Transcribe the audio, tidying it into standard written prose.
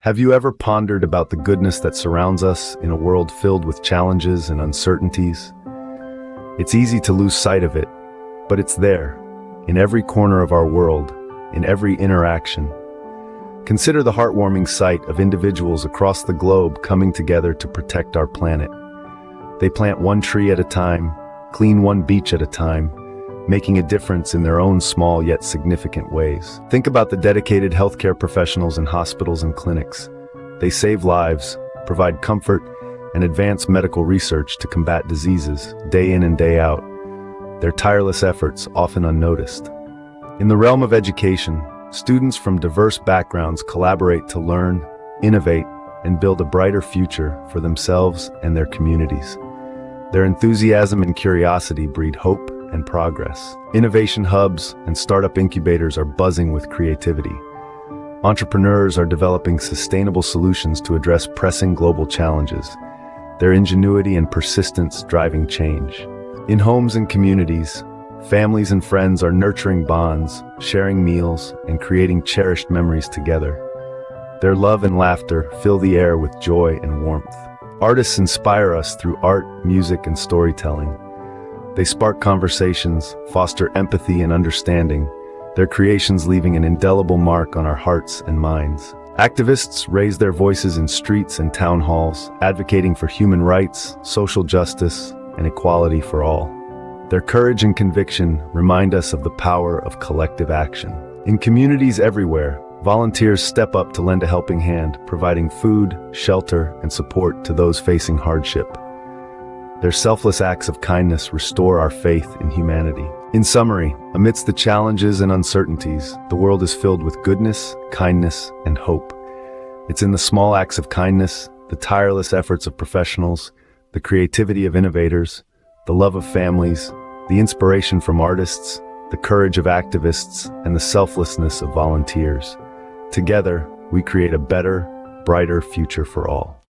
Have you ever pondered about the goodness that surrounds us in a world filled with challenges and uncertainties? It's easy to lose sight of it, but it's there, in every corner of our world, in every interaction. Consider the heartwarming sight of individuals across the globe coming together to protect our planet. They plant one tree at a time, clean one beach at a time, making a difference in their own small yet significant ways. Think about the dedicated healthcare professionals in hospitals and clinics. They save lives, provide comfort, and advance medical research to combat diseases day in and day out. Their tireless efforts often unnoticed. In the realm of education, students from diverse backgrounds collaborate to learn, innovate, and build a brighter future for themselves and their communities. Their enthusiasm and curiosity breed hope and progress. Innovation hubs and startup incubators are buzzing with creativity. Entrepreneurs are developing sustainable solutions to address pressing global challenges, their ingenuity and persistence driving change. In homes and communities, families and friends are nurturing bonds, sharing meals, and creating cherished memories together. Their love and laughter fill the air with joy and warmth. Artists inspire us through art, music, and storytelling. They spark conversations, foster empathy and understanding, their creations leaving an indelible mark on our hearts and minds. Activists raise their voices in streets and town halls, advocating for human rights, social justice, and equality for all. Their courage and conviction remind us of the power of collective action. In communities everywhere, volunteers step up to lend a helping hand, providing food, shelter, and support to those facing hardship. Their selfless acts of kindness restore our faith in humanity. In summary, amidst the challenges and uncertainties, the world is filled with goodness, kindness, and hope. It's in the small acts of kindness, the tireless efforts of professionals, the creativity of innovators, the love of families, the inspiration from artists, the courage of activists, and the selflessness of volunteers. Together, we create a better, brighter future for all.